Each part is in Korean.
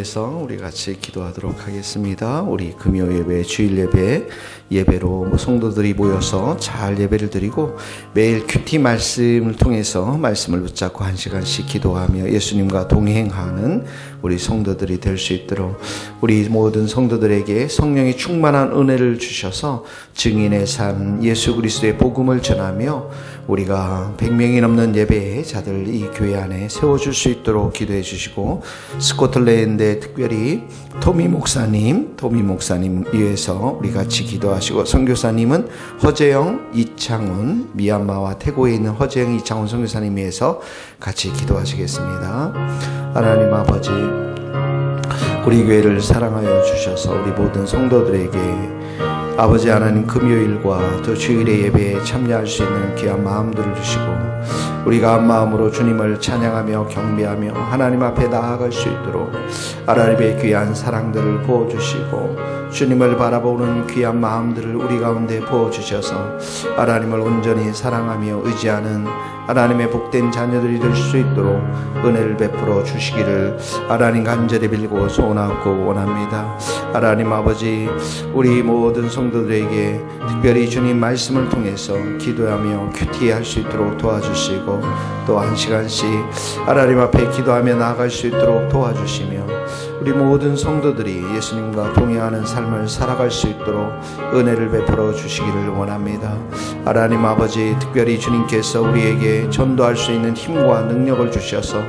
위해서 우리 같이 기도하도록 하겠습니다. 우리 금요 예배, 주일 예배로 성도들이 모여서 잘 예배를 드리고 매일 큐티 말씀을 통해서 말씀을 붙잡고 한 시간씩 기도하며 예수님과 동행하는 우리 성도들이 될 수 있도록 우리 모든 성도들에게 성령이 충만한 은혜를 주셔서 증인의 삶, 예수 그리스도의 복음을 전하며 우리가 100명이 넘는 예배자들 이 교회 안에 세워줄 수 있도록 기도해 주시고, 스코틀랜드에 특별히 토미 목사님 위해서 우리 같이 기도하시고, 선교사님은 허재영, 이창훈, 미얀마와 태고에 있는 허재영, 이창훈 선교사님 위해서 같이 기도하시겠습니다. 하나님 아버지, 우리 교회를 사랑하여 주셔서 우리 모든 성도들에게 아버지 하나님 금요일과 또 주일의 예배에 참여할 수 있는 귀한 마음들을 주시고, 우리가 한 마음으로 주님을 찬양하며 경배하며 하나님 앞에 나아갈 수 있도록 하나님의 귀한 사랑들을 부어주시고, 주님을 바라보는 귀한 마음들을 우리 가운데 부어주셔서 하나님을 온전히 사랑하며 의지하는 하나님의 복된 자녀들이 될 수 있도록 은혜를 베풀어 주시기를 하나님 간절히 빌고 소원하고 원합니다. 하나님 아버지, 우리 모든 성도들에게 특별히 주님 말씀을 통해서 기도하며 큐티할 수 있도록 도와주시고, 또 한 시간씩 하나님 앞에 기도하며 나아갈 수 있도록 도와주시며, 우리 모든 성도들이 예수님과 동행하는 삶을 살아갈 수 있도록 은혜를 베풀어 주시기를 원합니다. 하나님 아버지, 특별히 주님께서 우리에게 전도할 수 있는 힘과 능력을 주셔서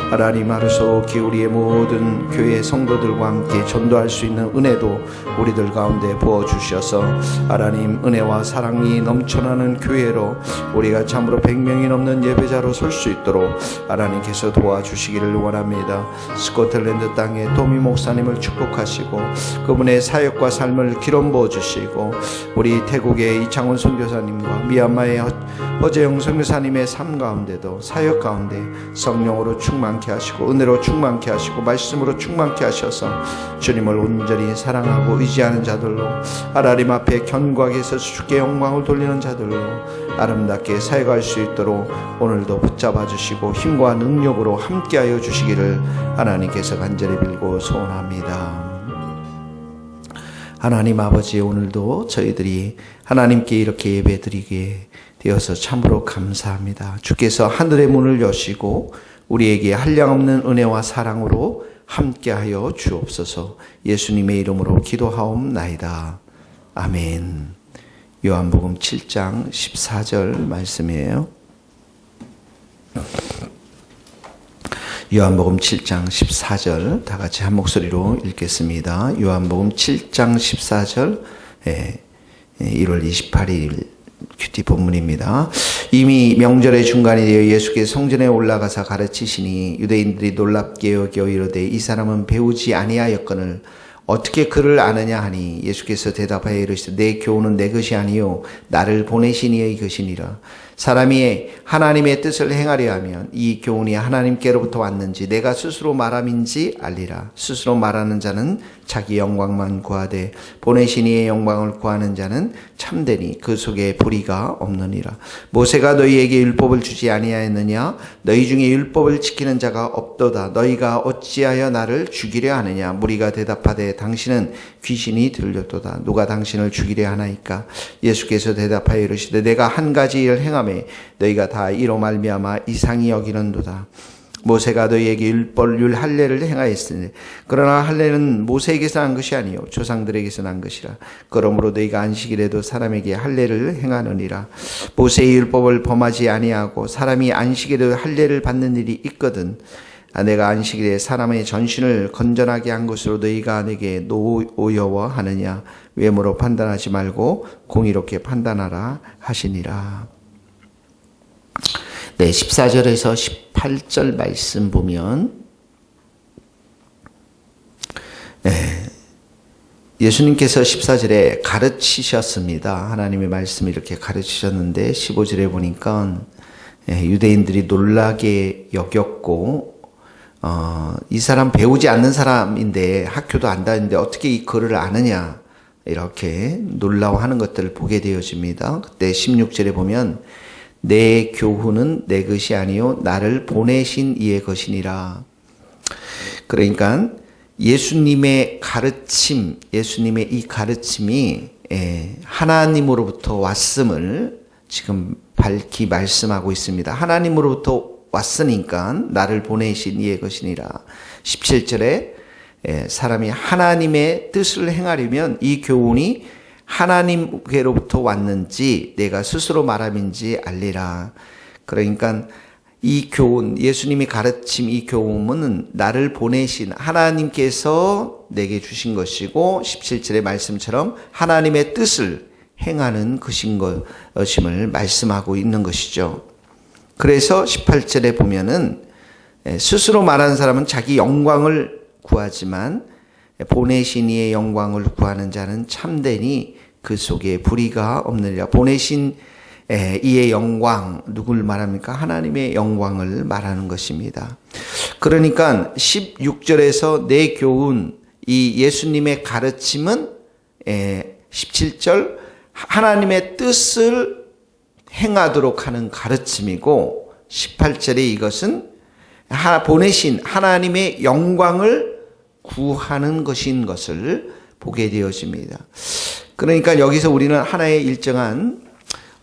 하나님 하루속히 우리의 모든 교회 성도들과 함께 전도할 수 있는 은혜도 우리들 가운데 부어주셔서 하나님 은혜와 사랑이 넘쳐나는 교회로 우리가 참으로 100명이 넘는 예배자로 설 수 있도록 하나님께서 도와주시기를 원합니다. 스코틀랜드 땅에 토미 목사님을 축복하시고 그분의 사역과 삶을 기름 부어주시고, 우리 태국의 이창훈 선교사님과 미얀마의 허재영 선교사님의 삶 가운데도 사역 가운데 성령으로 충만케 하시고 은혜로 충만케 하시고 말씀으로 충만케 하셔서 주님을 온전히 사랑하고 의지하는 자들로 하나님 앞에 견고하게 서서 주께 영광을 돌리는 자들로 아름답게 사역할 수 있도록 오늘도 붙잡아 주시고 힘과 능력으로 함께하여 주시기를 하나님께서 간절히 빌고 소원합니다. 하나님 아버지, 오늘도 저희들이 하나님께 이렇게 예배드리게 되어서 참으로 감사합니다. 주께서 하늘의 문을 여시고 우리에게 한량없는 은혜와 사랑으로 함께하여 주옵소서. 예수님의 이름으로 기도하옵나이다. 아멘. 요한복음 7장 14절 말씀이에요. 요한복음 7장 14절 다 같이 한 목소리로 읽겠습니다. 요한복음 7장 14절 1월 28일 큐티 본문입니다. 이미 명절의 중간이 되어 예수께서 성전에 올라가서 가르치시니 유대인들이 놀랍게 여겨 이르되 이 사람은 배우지 아니하였거늘 어떻게 그를 아느냐 하니, 예수께서 대답하여 이르시되 내 교훈은 내 것이 아니요 나를 보내신 이의 것이니라. 사람이 하나님의 뜻을 행하려 하면 이 교훈이 하나님께로부터 왔는지 내가 스스로 말함인지 알리라. 스스로 말하는 자는 자기 영광만 구하되 보내신 이의 영광을 구하는 자는 참되니 그 속에 불의가 없느니라. 모세가 너희에게 율법을 주지 아니하였느냐? 너희 중에 율법을 지키는 자가 없도다. 너희가 어찌하여 나를 죽이려 하느냐? 무리가 대답하되 당신은 귀신이 들렸도다. 누가 당신을 죽이려 하나이까? 예수께서 대답하여 이르시되 내가 한 가지 일을 행하며 너희가 다 이로 말미암아 이상히 여기는도다. 모세가 너희에게 율법률 할례를 행하였으니 그러나 할례는 모세에게서 난 것이 아니요 조상들에게서 난 것이라. 그러므로 너희가 안식일에도 사람에게 할례를 행하느니라. 모세의 율법을 범하지 아니하고 사람이 안식일에도 할례를 받는 일이 있거든. 내가 안식일에 사람의 전신을 건전하게 한 것으로 너희가 내게 노여워하느냐? 외모로 판단하지 말고 공의롭게 판단하라 하시니라. 네, 14절에서 18절 말씀 보면 예수님께서 14절에 가르치셨습니다. 하나님의 말씀을 이렇게 가르치셨는데 15절에 보니까 유대인들이 놀라게 여겼고 이 사람 배우지 않는 사람인데 학교도 안 다니는데 어떻게 이 글을 아느냐 이렇게 놀라워하는 것들을 보게 되어집니다. 그때 16절에 보면 내 교훈은 내 것이 아니요 나를 보내신 이의 것이니라. 그러니까 예수님의 가르침, 예수님의 이 가르침이 하나님으로부터 왔음을 지금 밝히 말씀하고 있습니다. 하나님으로부터 왔으니까 나를 보내신 이의 것이니라. 17절에 사람이 하나님의 뜻을 행하려면 이 교훈이 하나님께로부터 왔는지 내가 스스로 말함인지 알리라. 그러니까 이 교훈, 예수님이 가르침 이 교훈은 나를 보내신 하나님께서 내게 주신 것이고 17절의 말씀처럼 하나님의 뜻을 행하는 것임을 말씀하고 있는 것이죠. 그래서 18절에 보면은 스스로 말하는 사람은 자기 영광을 구하지만 보내신 이의 영광을 구하는 자는 참되니 그 속에 불의가 없느니라. 보내신 이의 영광, 누굴 말합니까? 하나님의 영광을 말하는 것입니다. 그러니까 16절에서 내 교훈, 이 예수님의 가르침은 17절 하나님의 뜻을 행하도록 하는 가르침이고 18절에 이것은 보내신 하나님의 영광을 구하는 것인 것을 보게 되어집니다. 그러니까 여기서 우리는 하나의 일정한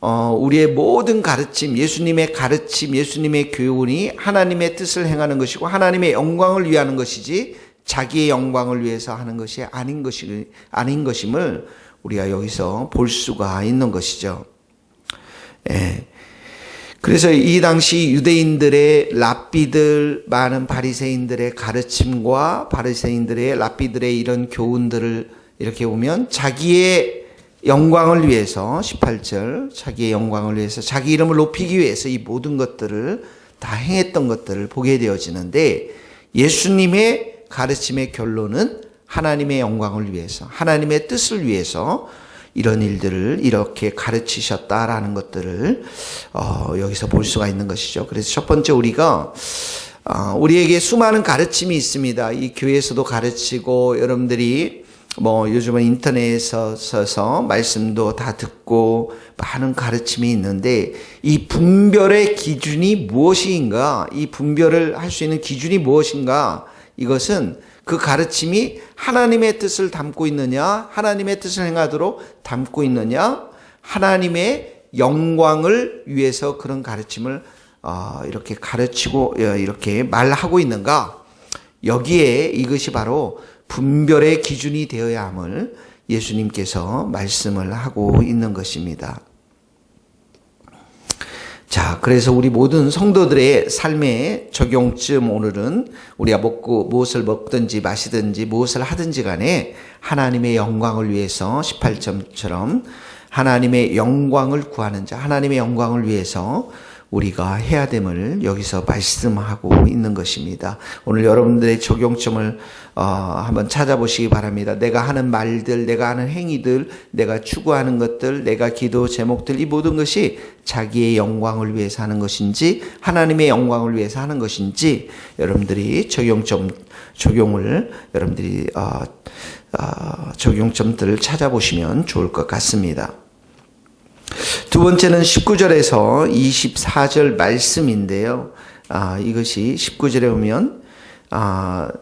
우리의 모든 가르침, 예수님의 가르침, 예수님의 교훈이 하나님의 뜻을 행하는 것이고 하나님의 영광을 위하는 것이지 자기의 영광을 위해서 하는 것이 아닌 것임을 우리가 여기서 볼 수가 있는 것이죠. 그래서 이 당시 유대인들의 랍비들, 많은 바리새인들의 가르침과 바리새인들의 랍비들의 이런 교훈들을 이렇게 보면 자기의 영광을 위해서 18절 자기의 영광을 위해서 자기 이름을 높이기 위해서 이 모든 것들을 다 행했던 것들을 보게 되어지는데 예수님의 가르침의 결론은 하나님의 영광을 위해서 하나님의 뜻을 위해서 이런 일들을 이렇게 가르치셨다라는 것들을 여기서 볼 수가 있는 것이죠. 그래서 첫 번째 우리가 우리에게 수많은 가르침이 있습니다. 이 교회에서도 가르치고 여러분들이 요즘은 인터넷에서 써서 말씀도 다 듣고 많은 가르침이 있는데 이 분별의 기준이 무엇인가? 이 분별을 할 수 있는 기준이 무엇인가? 이것은 그 가르침이 하나님의 뜻을 담고 있느냐, 하나님의 뜻을 행하도록 담고 있느냐, 하나님의 영광을 위해서 그런 가르침을 이렇게 가르치고 이렇게 말하고 있는가? 여기에 이것이 바로 분별의 기준이 되어야 함을 예수님께서 말씀을 하고 있는 것입니다. 자, 그래서 우리 모든 성도들의 삶의 적용점 오늘은 우리가 무엇을 먹든지 마시든지 무엇을 하든지 간에 하나님의 영광을 위해서 18점처럼 하나님의 영광을 구하는 자, 하나님의 영광을 위해서 우리가 해야 됨을 여기서 말씀하고 있는 것입니다. 오늘 여러분들의 적용점을 한번 찾아보시기 바랍니다. 내가 하는 말들, 내가 하는 행위들, 내가 추구하는 것들, 내가 기도 제목들 이 모든 것이 자기의 영광을 위해서 하는 것인지 하나님의 영광을 위해서 하는 것인지 여러분들이 적용을 여러분들이 적용점들을 찾아보시면 좋을 것 같습니다. 두 번째는 19절에서 24절 말씀인데요. 이것이 19절에 보면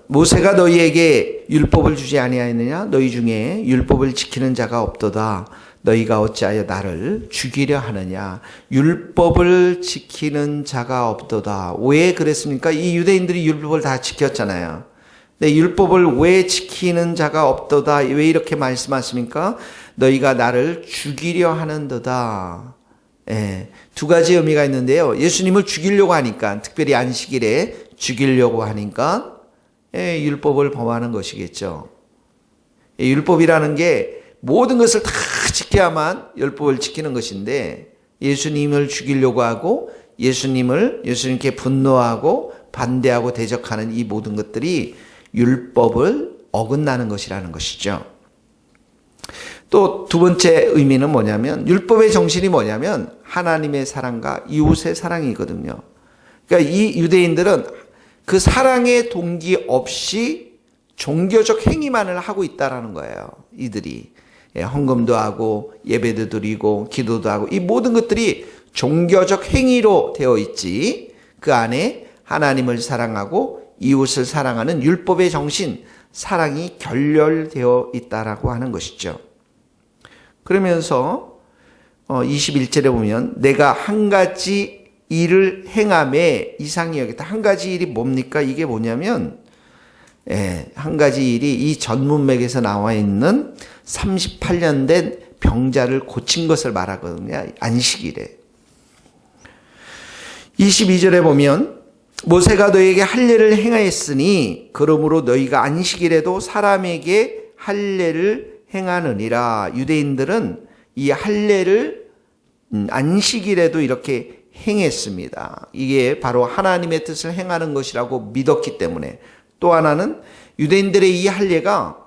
모세가 너희에게 율법을 주지 아니하였느냐? 너희 중에 율법을 지키는 자가 없도다. 너희가 어찌하여 나를 죽이려 하느냐? 율법을 지키는 자가 없도다. 왜 그랬습니까? 이 유대인들이 율법을 다 지켰잖아요. 근데 율법을 왜 지키는 자가 없도다? 왜 이렇게 말씀하십니까? 너희가 나를 죽이려 하는도다. 두 가지 의미가 있는데요. 예수님을 죽이려고 하니까, 특별히 안식일에 죽이려고 하니까 율법을 범하는 것이겠죠. 율법이라는 게 모든 것을 다 지켜야만 율법을 지키는 것인데 예수님을 죽이려고 하고 예수님께 분노하고 반대하고 대적하는 이 모든 것들이 율법을 어긋나는 것이라는 것이죠. 또 두 번째 의미는 뭐냐면 율법의 정신이 뭐냐면 하나님의 사랑과 이웃의 사랑이거든요. 그러니까 이 유대인들은 그 사랑의 동기 없이 종교적 행위만을 하고 있다라는 거예요. 이들이 헌금도 하고 예배도 드리고 기도도 하고 이 모든 것들이 종교적 행위로 되어 있지 그 안에 하나님을 사랑하고 이웃을 사랑하는 율법의 정신, 사랑이 결렬되어 있다라고 하는 것이죠. 그러면서 21절에 보면 내가 한 가지 일을 행함에 이상히 여겼다. 한 가지 일이 뭡니까? 이게 뭐냐면 한 가지 일이 이 전문맥에서 나와 있는 38년 된 병자를 고친 것을 말하거든요. 안식일에. 22절에 보면 모세가 너에게 할례를 행하였으니 그러므로 너희가 안식일에도 사람에게 할례를 행하느니라. 유대인들은 이 할례를 안식일에도 이렇게 행했습니다. 이게 바로 하나님의 뜻을 행하는 것이라고 믿었기 때문에. 또 하나는 유대인들의 이 할례가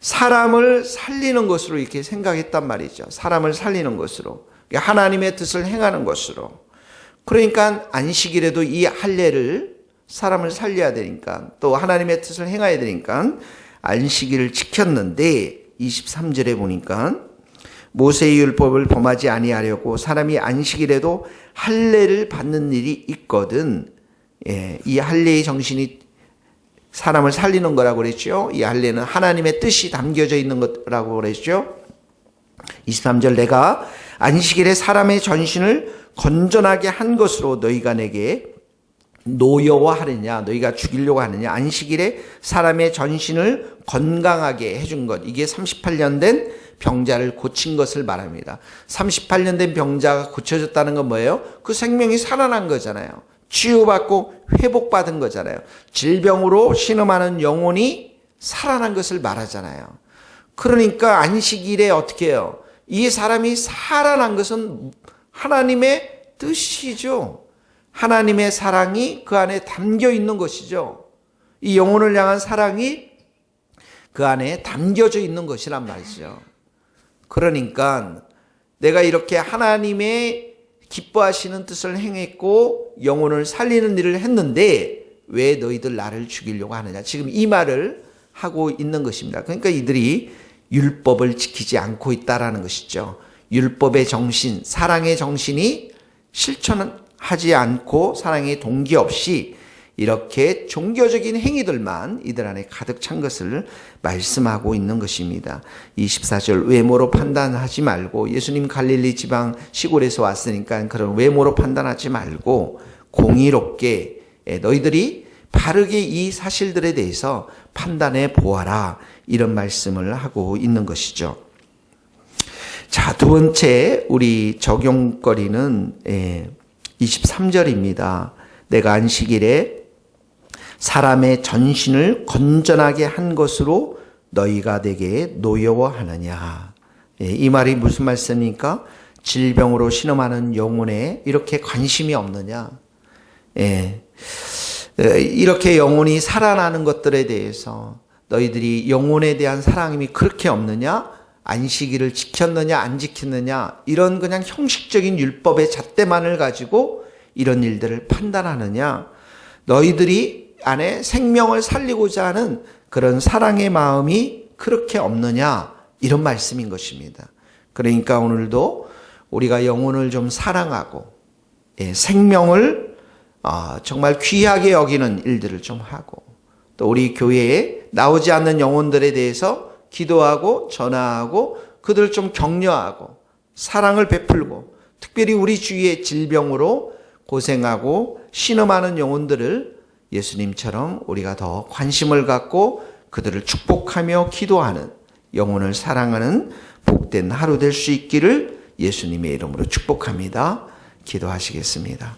사람을 살리는 것으로 이렇게 생각했단 말이죠. 사람을 살리는 것으로, 하나님의 뜻을 행하는 것으로. 그러니까 안식일에도 이 할례를 사람을 살려야 되니까, 또 하나님의 뜻을 행해야 되니까 안식일을 지켰는데 23절에 보니까 모세의 율법을 범하지 아니하려고 사람이 안식일에도 할례를 받는 일이 있거든. 이 할례의 정신이 사람을 살리는 거라고 그랬죠. 이 할례는 하나님의 뜻이 담겨져 있는 거라고 그랬죠. 23절 내가 안식일에 사람의 전신을 건전하게 한 것으로 너희가 내게 노여워하느냐, 너희가 죽이려고 하느냐. 안식일에 사람의 전신을 건강하게 해준 것, 이게 38년 된 병자를 고친 것을 말합니다. 38년 된 병자가 고쳐졌다는 건 뭐예요? 그 생명이 살아난 거잖아요. 치유받고 회복받은 거잖아요. 질병으로 신음하는 영혼이 살아난 것을 말하잖아요. 그러니까 안식일에 어떻게 해요? 이 사람이 살아난 것은 하나님의 뜻이죠. 하나님의 사랑이 그 안에 담겨 있는 것이죠. 이 영혼을 향한 사랑이 그 안에 담겨져 있는 것이란 말이죠. 그러니까 내가 이렇게 하나님의 기뻐하시는 뜻을 행했고 영혼을 살리는 일을 했는데 왜 너희들 나를 죽이려고 하느냐. 지금 이 말을 하고 있는 것입니다. 그러니까 이들이 율법을 지키지 않고 있다라는 것이죠. 율법의 정신, 사랑의 정신이 실천하지 않고 사랑의 동기 없이 이렇게 종교적인 행위들만 이들 안에 가득 찬 것을 말씀하고 있는 것입니다. 24절 외모로 판단하지 말고, 예수님 갈릴리 지방 시골에서 왔으니까 그런 외모로 판단하지 말고 공의롭게 너희들이 바르게 이 사실들에 대해서 판단해 보아라, 이런 말씀을 하고 있는 것이죠. 자, 두 번째 우리 적용거리는 23절입니다. 내가 안식일에 사람의 전신을 건전하게 한 것으로 너희가 내게 노여워하느냐. 이 말이 무슨 말씀입니까? 질병으로 신음하는 영혼에 이렇게 관심이 없느냐. 이렇게 영혼이 살아나는 것들에 대해서 너희들이 영혼에 대한 사랑이 그렇게 없느냐? 안식일을 지켰느냐 안 지켰느냐, 이런 그냥 형식적인 율법의 잣대만을 가지고 이런 일들을 판단하느냐. 너희들이 안에 생명을 살리고자 하는 그런 사랑의 마음이 그렇게 없느냐, 이런 말씀인 것입니다. 그러니까 오늘도 우리가 영혼을 좀 사랑하고 생명을 정말 귀하게 여기는 일들을 좀 하고, 또 우리 교회에 나오지 않는 영혼들에 대해서 기도하고 전화하고 그들을 좀 격려하고 사랑을 베풀고, 특별히 우리 주위의 질병으로 고생하고 신음하는 영혼들을 예수님처럼 우리가 더 관심을 갖고 그들을 축복하며 기도하는, 영혼을 사랑하는 복된 하루 될 수 있기를 예수님의 이름으로 축복합니다. 기도하시겠습니다.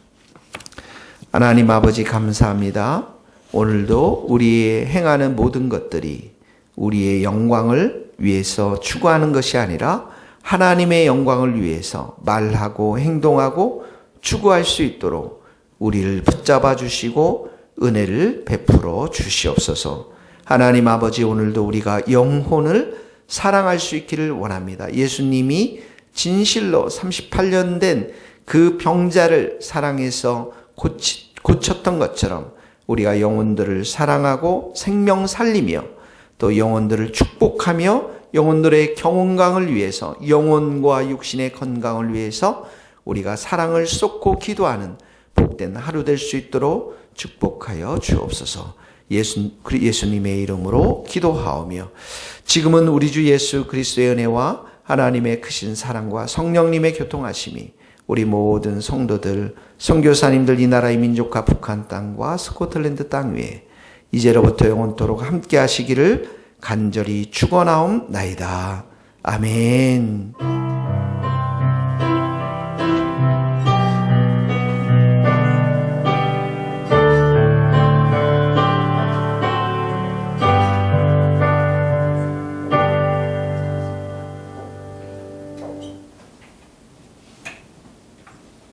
하나님 아버지 감사합니다. 오늘도 우리의 행하는 모든 것들이 우리의 영광을 위해서 추구하는 것이 아니라 하나님의 영광을 위해서 말하고 행동하고 추구할 수 있도록 우리를 붙잡아 주시고 은혜를 베풀어 주시옵소서. 하나님 아버지, 오늘도 우리가 영혼을 사랑할 수 있기를 원합니다. 예수님이 진실로 38년 된 그 병자를 사랑해서 고쳤던 것처럼 우리가 영혼들을 사랑하고 생명 살리며 또 영혼들을 축복하며 영혼들의 건강을 위해서, 영혼과 육신의 건강을 위해서 우리가 사랑을 쏟고 기도하는 복된 하루 될 수 있도록 축복하여 주옵소서. 예수님의 이름으로 기도하오며 지금은 우리 주 예수 그리스도의 은혜와 하나님의 크신 사랑과 성령님의 교통하심이 우리 모든 성도들, 선교사님들, 이 나라의 민족과 북한 땅과 스코틀랜드 땅 위에 이제로부터 영원토록 함께 하시기를 간절히 축원하옵나이다. 아멘.